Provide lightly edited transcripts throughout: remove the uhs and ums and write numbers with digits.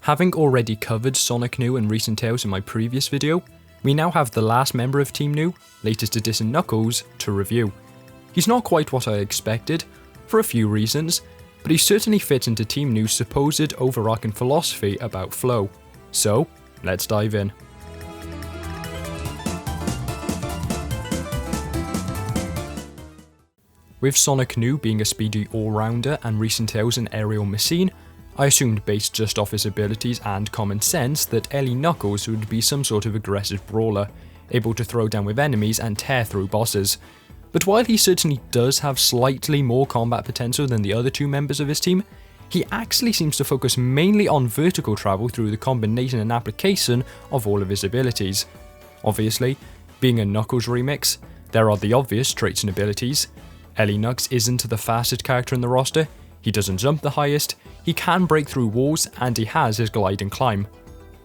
Having already covered Sonic Nu and recent tales in my previous video, we now have the last member of Team Nu, latest addition Knuckles, to review. He's not quite what I expected, for a few reasons, but he certainly fits into Team Nu's supposed overarching philosophy about flow. So, let's dive in. With Sonic Nu being a speedy all-rounder and recent tales an aerial machine, I assumed based just off his abilities and common sense that Ellie Knuckles would be some sort of aggressive brawler, able to throw down with enemies and tear through bosses. But while he certainly does have slightly more combat potential than the other two members of his team, he actually seems to focus mainly on vertical travel through the combination and application of all of his abilities. Obviously, being a Knuckles remix, there are the obvious traits and abilities. Ellie Knux isn't the fastest character in the roster, he doesn't jump the highest, he can break through walls, and he has his glide and climb.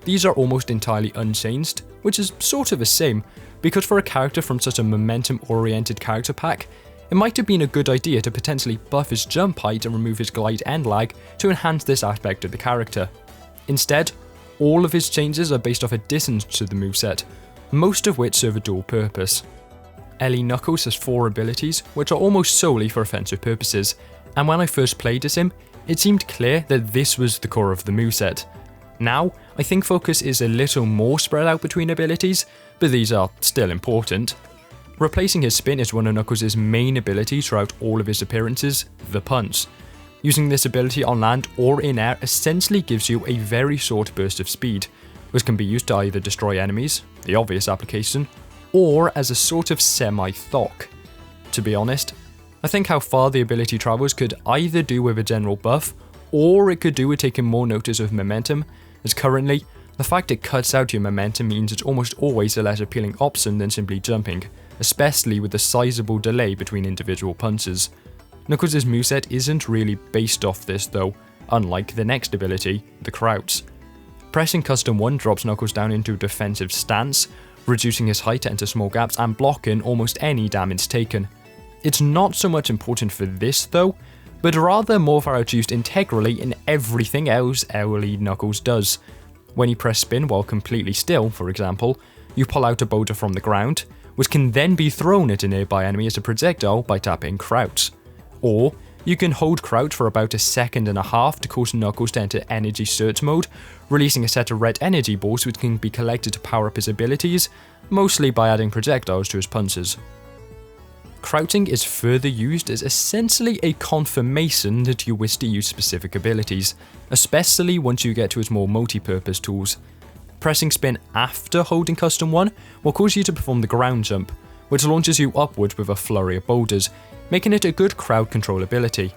These are almost entirely unchanged, which is sort of a shame, because for a character from such a momentum-oriented character pack, it might have been a good idea to potentially buff his jump height and remove his glide and lag to enhance this aspect of the character. Instead, all of his changes are based off additions to the moveset, most of which serve a dual purpose. Ellie Knuckles has 4 abilities, which are almost solely for offensive purposes, and when I first played as him, it seemed clear that this was the core of the moveset. Now, I think focus is a little more spread out between abilities, but these are still important. Replacing his spin is one of Knuckles' main abilities throughout all of his appearances, the punch. Using this ability on land or in air essentially gives you a very short burst of speed, which can be used to either destroy enemies, the obvious application, or as a sort of semi-thock. To be honest, I think how far the ability travels could either do with a general buff, or it could do with taking more notice of momentum, as currently, the fact it cuts out your momentum means it's almost always a less appealing option than simply jumping, especially with the sizable delay between individual punches. Knuckles' moveset isn't really based off this though, unlike the next ability, the crouch. Pressing custom 1 drops Knuckles down into a defensive stance, reducing his height to enter small gaps and blocking almost any damage taken. It's not so much important for this though, but rather more for how it's used integrally in everything else Ellie Knuckles does. When you press spin while completely still, for example, you pull out a boulder from the ground, which can then be thrown at a nearby enemy as a projectile by tapping crouch. Or, you can hold crouch for about 1.5 seconds to cause Knuckles to enter energy search mode, releasing a set of red energy balls which can be collected to power up his abilities, mostly by adding projectiles to his punches. Crouching is further used as essentially a confirmation that you wish to use specific abilities, especially once you get to its more multi-purpose tools. Pressing spin after holding custom 1 will cause you to perform the ground jump, which launches you upwards with a flurry of boulders, making it a good crowd control ability.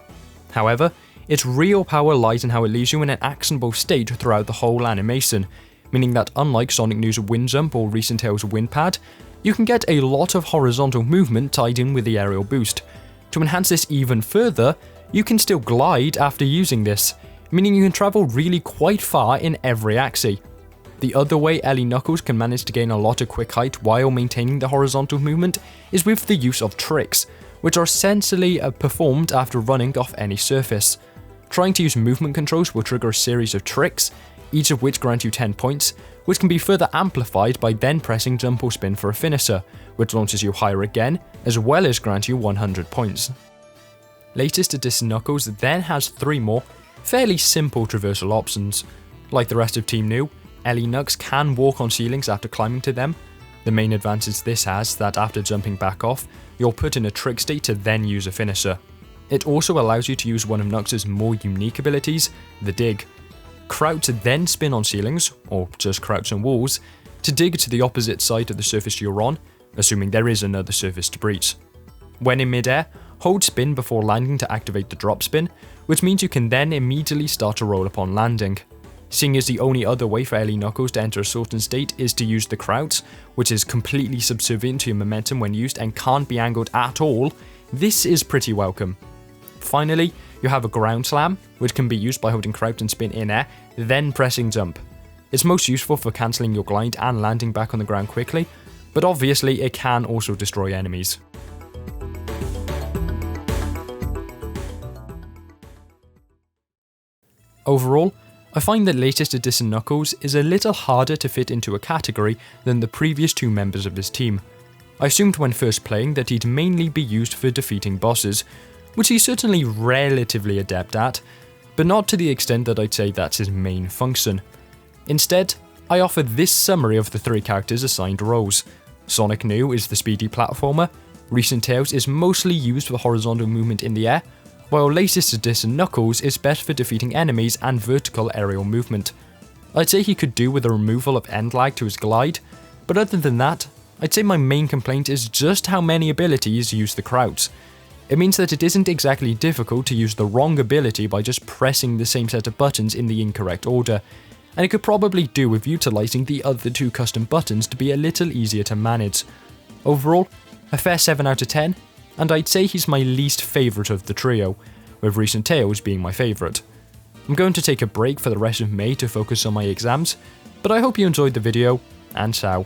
However, its real power lies in how it leaves you in an actionable state throughout the whole animation, meaning that unlike Sonic Nu's wind jump or recent tales wind pad, you can get a lot of horizontal movement tied in with the aerial boost. To enhance this even further, you can still glide after using this, meaning you can travel really quite far in every axis. The other way Ellie Knuckles can manage to gain a lot of quick height while maintaining the horizontal movement is with the use of tricks, which are essentially performed after running off any surface. Trying to use movement controls will trigger a series of tricks, each of which grant you 10 points, which can be further amplified by then pressing jump or spin for a finisher, which launches you higher again, as well as grant you 100 points. Latest addition Knuckles then has 3 more, fairly simple traversal options. Like the rest of Team Nu, Ellie Knux can walk on ceilings after climbing to them. The main advantage this has that after jumping back off, you're put in a trick state to then use a finisher. It also allows you to use one of Knux's more unique abilities, the dig. Crouch then spin on ceilings, or just crouch on walls, to dig to the opposite side of the surface you're on, assuming there is another surface to breach. When in midair, hold spin before landing to activate the drop spin, which means you can then immediately start to roll upon landing. Seeing as the only other way for Ellie Knuckles to enter a certain state is to use the crouch, which is completely subservient to your momentum when used and can't be angled at all, this is pretty welcome. Finally, you have a ground slam, which can be used by holding crouch and spin in air, then pressing jump. It's most useful for cancelling your glide and landing back on the ground quickly, but obviously it can also destroy enemies. Overall, I find that latest edition Knuckles is a little harder to fit into a category than the previous two members of his team. I assumed when first playing that he'd mainly be used for defeating bosses, which he's certainly relatively adept at, but not to the extent that I'd say that's his main function. Instead, I offer this summary of the three characters' assigned roles. Sonic New is the speedy platformer, Recent Tails is mostly used for horizontal movement in the air, while latest edition Knuckles is best for defeating enemies and vertical aerial movement. I'd say he could do with a removal of end lag to his glide, but other than that, I'd say my main complaint is just how many abilities use the crouch. It means that it isn't exactly difficult to use the wrong ability by just pressing the same set of buttons in the incorrect order, and it could probably do with utilising the other two custom buttons to be a little easier to manage. Overall, a fair 7 out of 10, and I'd say he's my least favourite of the trio, with Recent Tails being my favourite. I'm going to take a break for the rest of May to focus on my exams, but I hope you enjoyed the video, and ciao.